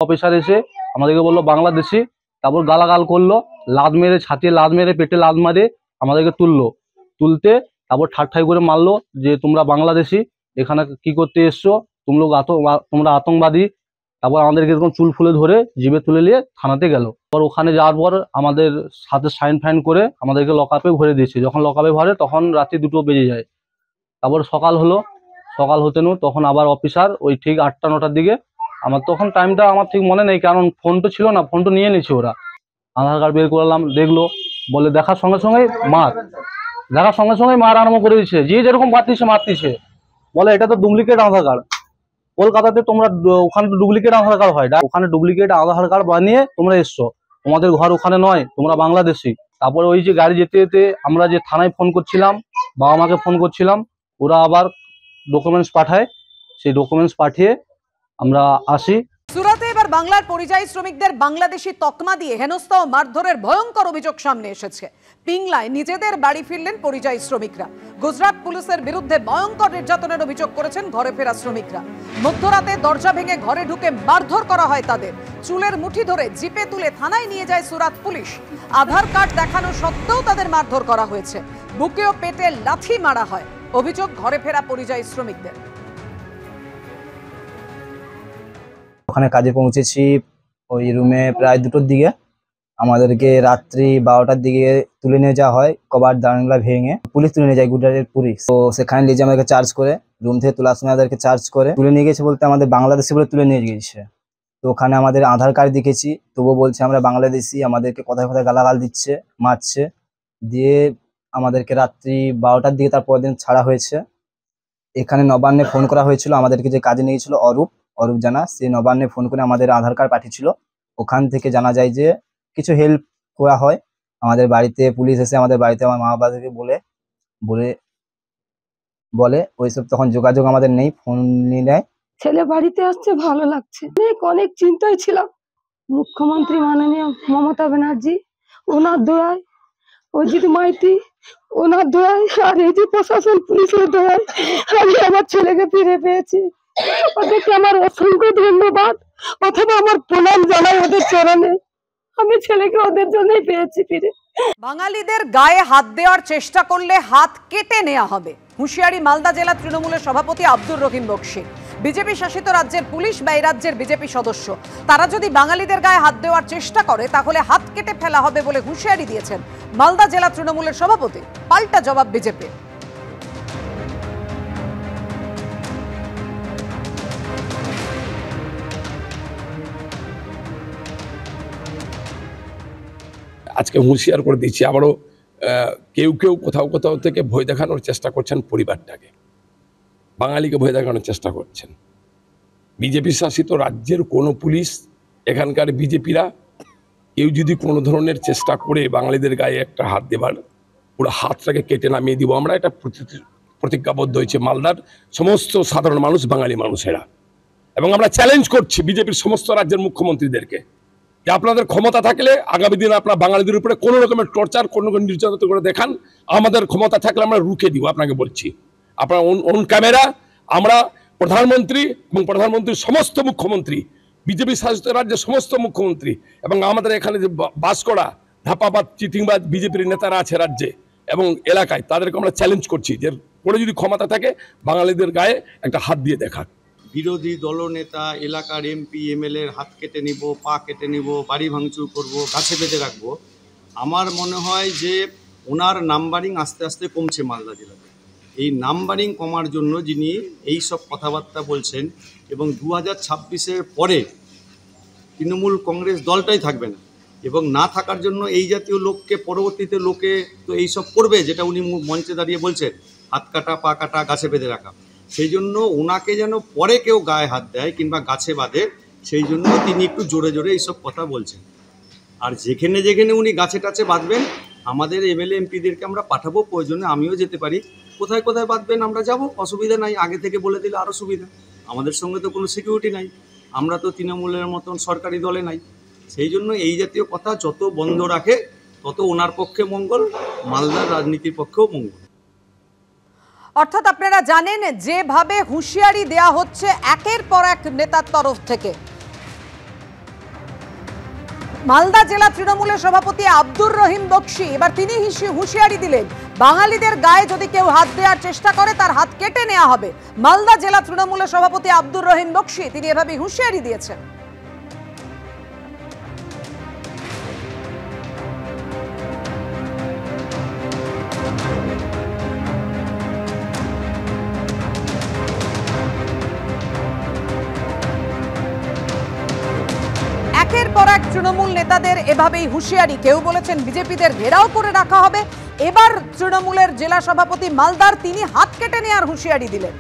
Officer এসে আমাদেরকে বললো বাংলাদেশি, তারপর গালাগাল করলো, লাদ মেরে ছাতিয়ে লাদ মেরে পেটে লাদ মারে আমাদেরকে তুলতে তারপর ঠাট্টাই করে মারলো যে তোমরা বাংলাদেশি, এখানে কি করতে এসছো, তোমরা আতঙ্কবাদী। তারপর আমাদেরকে এরকম চুল ফুলে ধরে জিভে তুলে নিয়ে থানাতে গেল। পর ওখানে যাওয়ার পর আমাদের সাথে সাইন ফাইন করে আমাদেরকে লকআপে ভরে দিয়েছে। যখন লকআপে ভরে তখন রাত্রি 2টো বেজে যায়। তারপর সকাল হলো, সকাল হতে তখন আবার অফিসার ওই ঠিক 8টা 9টার দিকে, আমার তখন টাইমটা আমার ঠিক মনে নেই কারণ ফোন তো ছিল না, ফোন তো নিয়ে নিয়েছে ওরা। আধার কার্ড বের করলাম, দেখলো, বলে দেখার সঙ্গে সঙ্গে মার আরম্ভ করে দিচ্ছে, যে যেরকম মারতিছে। বলে এটা তো ডুপ্লিকেট আধার কার্ড, কলকাতাতে তোমরা ওখানে তো ডুপ্লিকেট আধার কার্ড হয়, ওখানে ডুপ্লিকেট আধার কার্ড বানিয়ে তোমরা এসছো, তোমাদের ঘর ওখানে নয়, তোমরা বাংলাদেশি। তারপরে ওই যে গাড়ি যেতে যেতে আমরা যে থানায় ফোন করছিলাম, বাবা মাকে ফোন করছিলাম, ওরা আবার ডকুমেন্টস পাঠায়, সেই ডকুমেন্টস পাঠিয়ে আমরা আসি। সুরাতে এবার বাংলার পরিযায়ী শ্রমিকদের বাংলাদেশি তকমা দিয়ে হেনস্থা ও মারধরের ভয়ঙ্কর অভিযোগ সামনে এসেছে। পিংলায় নিজেদের বাড়ি ফিরলেন পরিযায়ী শ্রমিকরা। গুজরাট পুলিশের বিরুদ্ধে ভয়ঙ্কর নির্যাতনের অভিযোগ করেছেন ঘরে ফেরা শ্রমিকরা। মধ্যরাতে দরজা ভেঙে ঘরে ঢুকে মারধর করা হয় তাদের, চুলের মুঠি ধরে জিপে তুলে থানায় নিয়ে যায় সুরাত পুলিশ। আধার কার্ড দেখানো সত্ত্বেও তাদের মারধর করা হয়েছে, বুকে ও পেটে লাথি মারা হয়। অভিযোগ ঘরে ফেরা পরিযায়ী শ্রমিকদের। ওখানে কাজে পৌঁছেছি ওই রুমে প্রায় 2টোর দিকে। আমাদেরকে রাত্রি 12টার দিকে তুলে নিয়ে যাওয়া হয়, কভার জানালা ভেঙে পুলিশ তুলে নিয়ে যায়, গুজরাটের পুলিশ। তো সেখানে নিয়ে যেয়ে আমাদেরকে চার্জ করে, রুম থেকে তোলার সময় আমাদেরকে চার্জ করে তুলে নিয়ে গেছে, বলতে আমাদের বাংলাদেশি বলে তুলে নিয়ে গিয়েছে। তো ওখানে আমাদের আধার কার্ড দেখেছি, তবুও বলছে আমরা বাংলাদেশি, আমাদেরকে কথায় কথায় গালাগাল দিচ্ছে, মারছে। দিয়ে আমাদেরকে রাত্রি 12টার দিকে তারপর দিন ছাড়া হয়েছে। এখানে নবান্নে ফোন করা হয়েছিল, আমাদেরকে যে কাজে নিয়েছিল অরূপ জানা, সে নবান্নে ফোন করে আমাদের আধার কার্ড পাঠিয়েছিল। ওখান থেকে জানা যায় যে কিছু হেল্প করা হয় আমাদের বাড়িতে। পুলিশ এসে আমাদের বাড়িতে আমার মা বাবাকে বলে ওইসব তখন যোগাযোগ আমাদের নেই, ফোন নিয়ে নেয়। ছেলে বাড়িতে আসছে, ভালো লাগছে। অনেক চিন্তায় ছিলাম। মুখ্যমন্ত্রী মাননীয় মমতা ব্যানার্জি, ওনার দোয়ায়, অজিত মাইতি, ওনার দোয়ায়, আর এই যে প্রশাসন পুলিশের দোয়ায় আমি আমার ছেলেকে ফিরে পেয়েছি। ওদেরকে আমার অসংখ্য ধন্যবাদ, অথবা আমার প্রণাম জানাই ওদের চরণে। আমি ছেলেকে ওদের জন্যই পেয়েছি ফিরে। বাঙালিদের গায়ে হাত দেওয়ার চেষ্টা করলে হাত কেটে নেওয়া হবে, হুঁশিয়ারি মালদা জেলা তৃণমূলের সভাপতি আব্দুর রহিম বক্সী। বিজেপি শাসিত রাজ্যের পুলিশ বা এই রাজ্যের বিজেপি সদস্য, তারা যদি বাঙালিদের গায়ে হাত দেওয়ার চেষ্টা করে তাহলে হাত কেটে ফেলা হবে বলে হুঁশিয়ারি দিয়েছেন মালদা জেলা তৃণমূলের সভাপতি। পাল্টা জবাব বিজেপি। আজকে হুঁশিয়ার করে দিচ্ছি, আবারও কেউ কোথাও থেকে ভয় দেখানোর চেষ্টা করছেন পরিবারটাকে, বাঙালিকে ভয় দেখানোর চেষ্টা করছেন। বিজেপি শাসিত রাজ্যের কোনো পুলিশ, এখানকার বিজেপিরা কেউ যদি কোনো ধরনের চেষ্টা করে বাঙালিদের গায়ে একটা হাত দেবার, পুরো হাতটাকে কেটে নামিয়ে দিব। আমরা এটা প্রতিজ্ঞাবদ্ধ হয়েছে মালদার সমস্ত সাধারণ মানুষ, বাঙালি মানুষেরা। এবং আমরা চ্যালেঞ্জ করছি বিজেপির সমস্ত রাজ্যের মুখ্যমন্ত্রীদেরকে যে আপনাদের ক্ষমতা থাকলে আগামী দিনে আপনারা বাঙালিদের উপরে কোনো রকমের টর্চার, কোনো রকম নির্যাতন করে দেখান, আমাদের ক্ষমতা থাকলে আমরা রুখে দিব। আপনাকে বলছি, আপনারা অন ক্যামেরা, আমরা প্রধানমন্ত্রী এবং প্রধানমন্ত্রীর সমস্ত মুখ্যমন্ত্রী, বিজেপি শাসিত রাজ্যের সমস্ত মুখ্যমন্ত্রী এবং আমাদের এখানে যে বাস করা ধাপাবাদ চিটিংবাদ বিজেপির নেতারা আছে রাজ্যে এবং এলাকায়, তাদেরকে আমরা চ্যালেঞ্জ করছি যে পরে যদি ক্ষমতা থাকে বাঙালিদের গায়ে একটা হাত দিয়ে দেখান। বিরোধী দলনেতা, এলাকার এমপি এমএলএর হাত কেটে নিব, পা কেটে নিব, বাড়ি ভাঙচুর করব, গাছে বেঁধে রাখবো। আমার মনে হয় যে ওনার নাম্বারিং আস্তে আস্তে কমছে মালদা জেলাতে। এই নাম্বারিং কমার জন্য যিনি এই সব কথাবার্তা বলছেন, এবং 2026-এর পরে তৃণমূল কংগ্রেস দলটাই থাকবে না, এবং না থাকার জন্য এই জাতীয় লোককে পরবর্তীতে লোকে তো এইসব করবে যেটা উনি মঞ্চে দাঁড়িয়ে বলছেন, হাত কাটা, পা কাটা, গাছে বেঁধে রাখা। সেই জন্য ওনাকে যেন পরে কেউ গায়ে হাত দেয় কিংবা গাছে বাঁধে, সেই জন্য তিনি একটু জোরে জোরে এইসব কথা বলছেন। আর যেখানে যেখানে উনি গাছে টাছে বাঁধবেন, আমাদের এমএলএ এমপিদেরকে আমরা পাঠাবো, প্রয়োজনে আমিও যেতে পারি। কোথায় কোথায় বাঁধবেন আমরা যাব, অসুবিধা নাই, আগে থেকে বলে দিলে আরও সুবিধা। আমাদের সঙ্গে তো কোনো সিকিউরিটি নাই, আমরা তো তৃণমূলের মতন সরকারি দলে নাই। সেই জন্য এই জাতীয় কথা যত বন্ধ রাখে তত ওনার পক্ষে মঙ্গল, মালদার রাজনীতির পক্ষেও মঙ্গল। অর্থাৎ আপনারা জানেন যেভাবে হুঁশিয়ারি দেয়া হচ্ছে একের পর এক নেতার তরফ থেকে, মালদা জেলা তৃণমূলের সভাপতি আব্দুর রহিম বক্সি এবার তিনি হুঁশিয়ারি দিলেন, বাঙালিদের গায়ে যদি কেউ হাত দেওয়ার চেষ্টা করে তার হাত কেটে নেওয়া হবে। মালদা জেলা তৃণমূলের সভাপতি আব্দুর রহিম বক্সি তিনি এভাবে হুঁশিয়ারি দিয়েছেন। একের পর এক তৃণমূল নেতাদের এভাবেই হুঁশিয়ারি। কেউ বলেছেন বিজেপিদের ঘেরাও করে রাখা হবে। এবার তৃণমূলের জেলা সভাপতি মালদার তিনি হাত কেটে নেওয়ার হুঁশিয়ারি দিলেন।